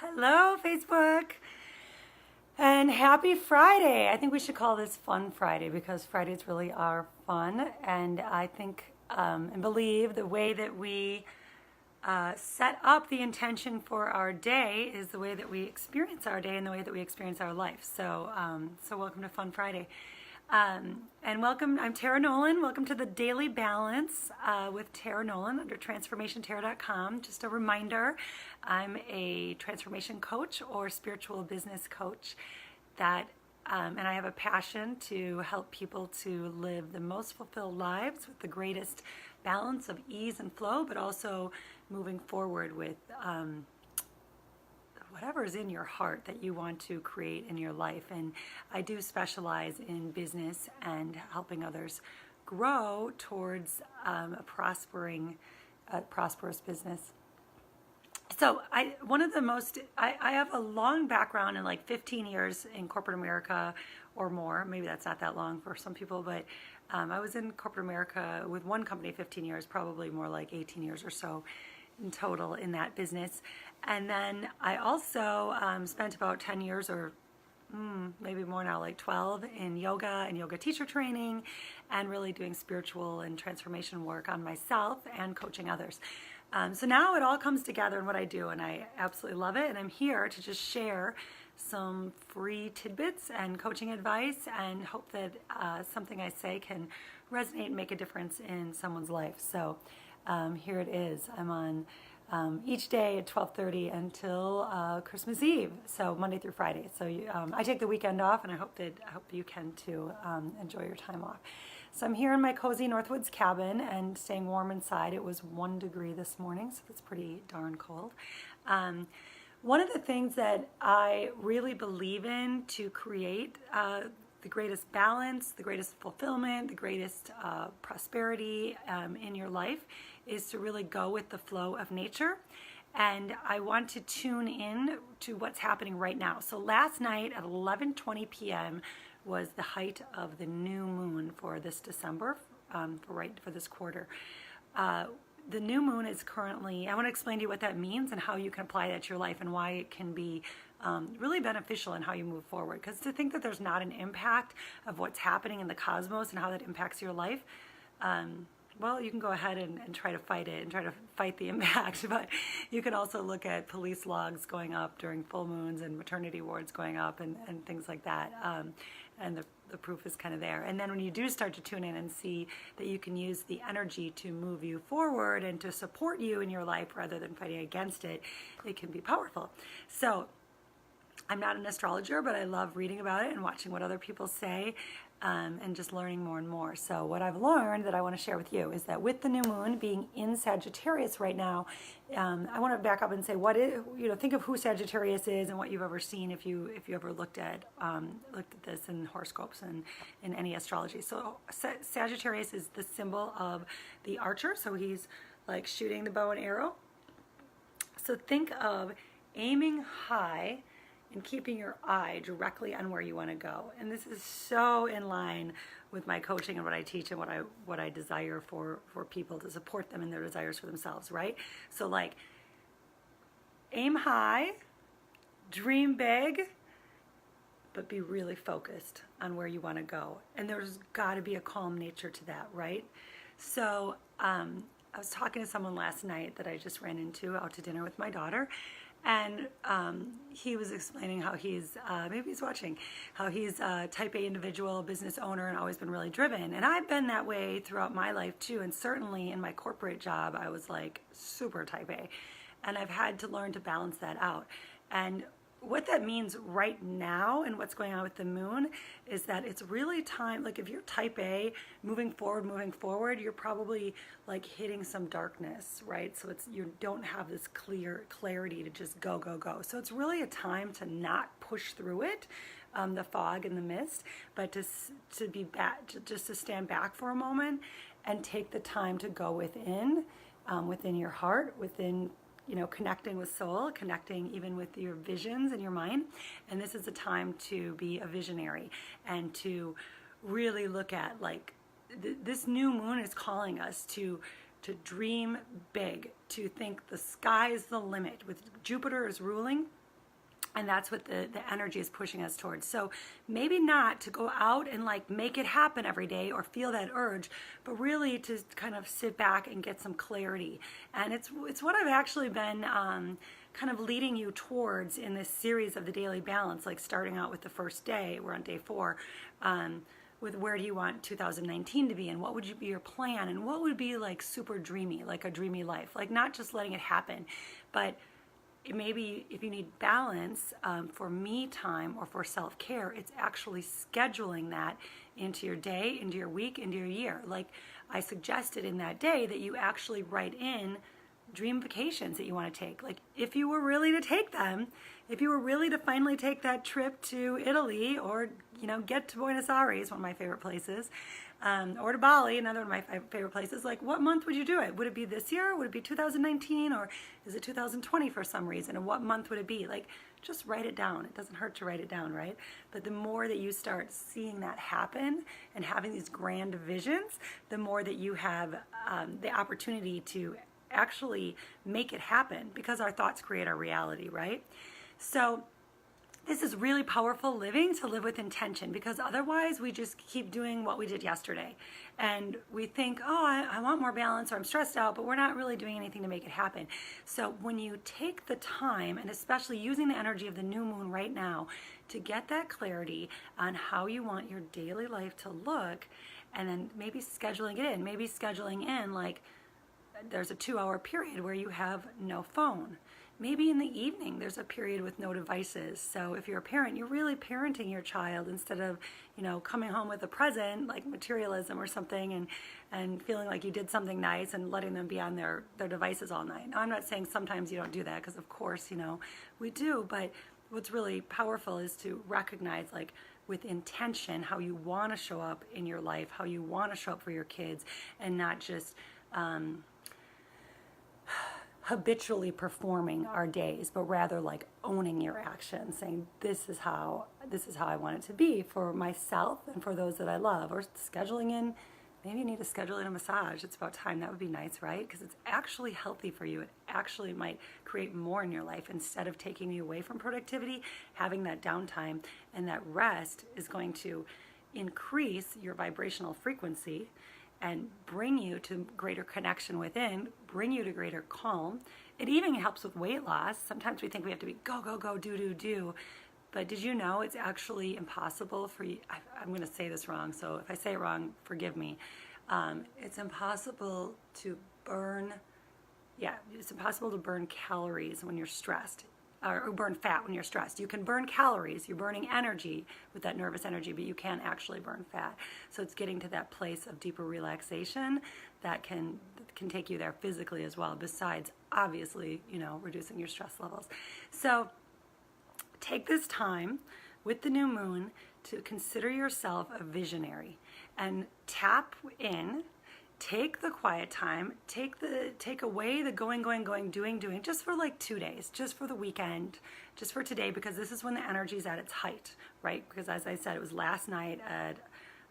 Hello, Facebook, and happy Friday. I think we should call this Fun Friday because Fridays really are fun. And I think and believe the way that we set up the intention for our day is the way that we experience our day and the way that we experience our life. So welcome to Fun Friday. And welcome, I'm Tara Nolan. Welcome to the Daily Balance with Tara Nolan under transformationtara.com. Just a reminder, I'm a transformation coach or spiritual business coach and I have a passion to help people to live the most fulfilled lives with the greatest balance of ease and flow, but also moving forward with whatever is in your heart that you want to create in your life. And I do specialize in business and helping others grow towards a prosperous business. So I have a long background in like 15 years in corporate America or more. Maybe that's not that long for some people, but I was in corporate America with one company 15 years, probably more like 18 years or so in total in that business. And then I also spent about 10 years or maybe more now, like 12 in yoga and yoga teacher training and really doing spiritual and transformation work on myself and coaching others. So now it all comes together in what I do, and I absolutely love it. And I'm here to just share some free tidbits and coaching advice and hope that something I say can resonate and make a difference in someone's life. So here it is. I'm on each day at 12:30 until Christmas Eve, so Monday through Friday. So I take the weekend off, and I hope you can too. Enjoy your time off. So I'm here in my cozy Northwoods cabin and staying warm inside. It was 1 degree this morning, so it's pretty darn cold. One of the things that I really believe in to create the greatest balance, the greatest fulfillment, the greatest prosperity in your life is to really go with the flow of nature. And I want to tune in to what's happening right now. So last night at 11:20 p.m. was the height of the new moon for this December, for this quarter. The new moon is currently, I want to explain to you what that means and how you can apply that to your life and why it can be really beneficial in how you move forward. Because to think that there's not an impact of what's happening in the cosmos and how that impacts your life, well, you can go ahead and try to fight it and try to fight the impact, but you can also look at police logs going up during full moons and maternity wards going up and things like that. And the proof is kind of there. And then when you do start to tune in and see that you can use the energy to move you forward and to support you in your life rather than fighting against it, it can be powerful. So I'm not an astrologer, but I love reading about it and watching what other people say and just learning more and more. So what I've learned that I want to share with you is that with the new moon being in Sagittarius right now, I want to back up and say think of who Sagittarius is and what you've ever seen if you ever looked at this in horoscopes and in any astrology. So Sagittarius is the symbol of the archer. So he's like shooting the bow and arrow. So think of aiming high and keeping your eye directly on where you want to go. And this is so in line with my coaching and what I teach and what I desire for people to support them in their desires for themselves, right? So like aim high, dream big, but be really focused on where you want to go. And there's got to be a calm nature to that, right? So I was talking to someone last night that I just ran into out to dinner with my daughter. And he was explaining how maybe he's watching, how he's a type A individual, business owner, and always been really driven. And I've been that way throughout my life too. And certainly in my corporate job, I was like super type A. And I've had to learn to balance that out. And what that means right now and what's going on with the moon is that it's really time, like if you're type A moving forward, you're probably like hitting some darkness, right? So you don't have this clarity to just go. So it's really a time to not push through it, the fog and the mist, but to be back, just to stand back for a moment and take the time to go within your heart, within connecting with soul, connecting even with your visions and your mind. And this is a time to be a visionary and to really look at this new moon is calling us to dream big, to think the sky is the limit. With Jupiter is ruling, And that's what the energy is pushing us towards. So maybe not to go out and like make it happen every day or feel that urge, but really to kind of sit back and get some clarity. And it's what I've actually been kind of leading you towards in this series of the Daily Balance, like starting out with the first day. We're on day 4. With where do you want 2019 to be, and what would be your plan, and what would be like super dreamy, like a dreamy life, like not just letting it happen, but maybe if you need balance for me time or for self-care, it's actually scheduling that into your day, into your week, into your year. Like I suggested in that day that you actually write in dream vacations that you want to take. Like if you were really to take them, if you were really to finally take that trip to Italy, or get to Buenos Aires, one of my favorite places, or to Bali, another one of my favorite places, like what month would you do it? Would it be this year? Would it be 2019? Or is it 2020 for some reason? And what month would it be? Like just write it down. It doesn't hurt to write it down, right? But the more that you start seeing that happen and having these grand visions, the more that you have the opportunity to actually make it happen, because our thoughts create our reality, right? So this is really powerful living, to live with intention, because otherwise we just keep doing what we did yesterday. And we think, oh, I want more balance, or I'm stressed out, but we're not really doing anything to make it happen. So when you take the time, and especially using the energy of the new moon right now, to get that clarity on how you want your daily life to look, and then maybe scheduling it in, like there's a 2-hour period where you have no phone. Maybe in the evening there's a period with no devices. So if you're a parent, you're really parenting your child instead of, coming home with a present like materialism or something, and feeling like you did something nice and letting them be on their devices all night. Now, I'm not saying sometimes you don't do that, because of course, we do, but what's really powerful is to recognize, like, with intention, how you want to show up in your life, how you want to show up for your kids, and not just habitually performing our days, but rather like owning your actions, saying this is how I want it to be for myself and for those that I love. Or scheduling in, maybe you need to schedule in a massage. It's about time. That would be nice, right? Because it's actually healthy for you. It actually might create more in your life. Instead of taking you away from productivity, having that downtime and that rest is going to increase your vibrational frequency and bring you to greater connection within, bring you to greater calm. It even helps with weight loss. Sometimes we think we have to be go, go, go, do. But did you know it's actually impossible for you? I'm going to say this wrong, so if I say it wrong, forgive me. It's impossible to burn calories when you're stressed. Or burn fat when you're stressed. You can burn calories, you're burning energy with that nervous energy, but you can't actually burn fat. So it's getting to that place of deeper relaxation that can take you there physically as well, besides obviously, reducing your stress levels. So take this time with the new moon to consider yourself a visionary and tap in. Take the quiet time, take away the going, doing, just for like 2 days, just for the weekend, just for today, because this is when the energy is at its height, right? Because as I said, it was last night at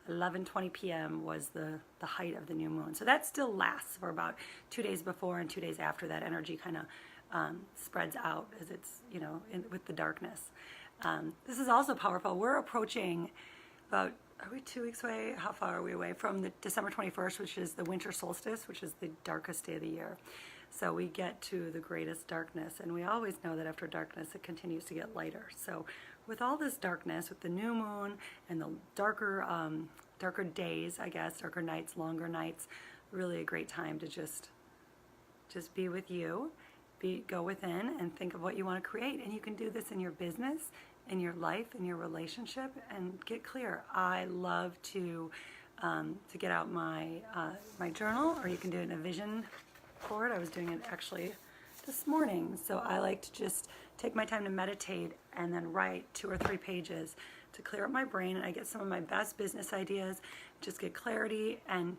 11:20 p.m. was the height of the new moon. So that still lasts for about 2 days before and 2 days after. That energy kind of spreads out as it's, with the darkness. This is also powerful. We're approaching about, are we 2 weeks away? How far are we away from the December 21st, which is the winter solstice, which is the darkest day of the year. So we get to the greatest darkness, and we always know that after darkness it continues to get lighter. So with all this darkness, with the new moon and the darker days, I guess, darker nights, longer nights, really a great time to just be with you, go within and think of what you want to create. And you can do this in your business, in your life, in your relationship, and get clear. I love to get out my journal, or you can do it in a vision board. I was doing it actually this morning. So I like to just take my time to meditate and then write 2 or 3 pages to clear up my brain, and I get some of my best business ideas, just get clarity. And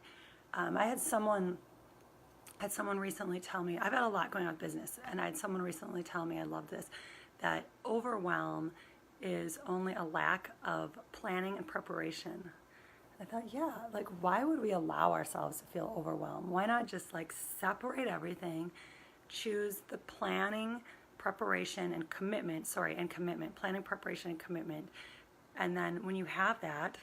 I had someone recently tell me, I've had a lot going on with business, and I had someone recently tell me, I love this, that overwhelm is only a lack of planning and preparation. I thought, yeah, like why would we allow ourselves to feel overwhelmed? Why not just like separate everything, choose the planning, preparation and commitment, planning, preparation, and commitment. And then when you have that,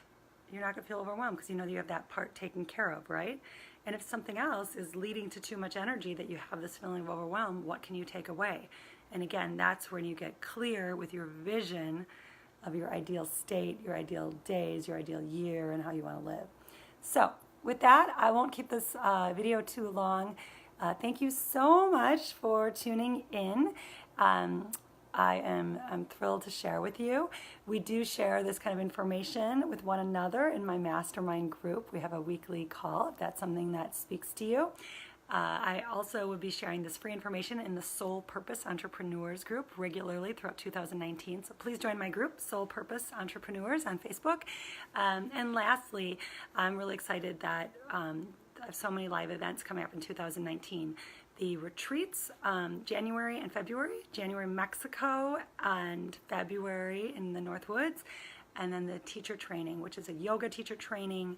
you're not gonna feel overwhelmed because you know that you have that part taken care of, right? And if something else is leading to too much energy that you have this feeling of overwhelm, what can you take away? And again, that's when you get clear with your vision of your ideal state, your ideal days, your ideal year, and how you want to live. So with that, I won't keep this video too long. Thank you so much for tuning in. I'm thrilled to share with you. We do share this kind of information with one another in my mastermind group. We have a weekly call if that's something that speaks to you. I also will be sharing this free information in the Soul Purpose Entrepreneurs group regularly throughout 2019. So please join my group, Soul Purpose Entrepreneurs, on Facebook. And lastly, I'm really excited that I have so many live events coming up in 2019. The retreats, January and February. January, Mexico, and February in the Northwoods. And then the teacher training, which is a yoga teacher training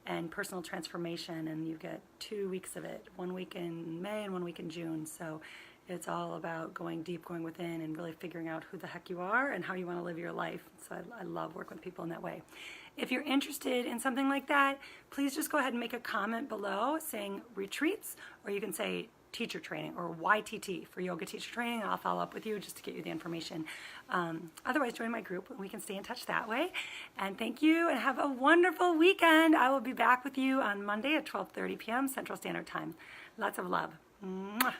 and personal transformation, and you get 2 weeks of it, 1 week in May and 1 week in June. So it's all about going deep, going within, and really figuring out who the heck you are and how you want to live your life. So I love working with people in that way. If you're interested in something like that, please just go ahead and make a comment below saying retreats, or you can say teacher training or YTT for yoga teacher training. I'll follow up with you just to get you the information. Otherwise, join my group and we can stay in touch that way. And thank you and have a wonderful weekend. I will be back with you on Monday at 12:30 p.m. Central Standard Time. Lots of love. Mwah.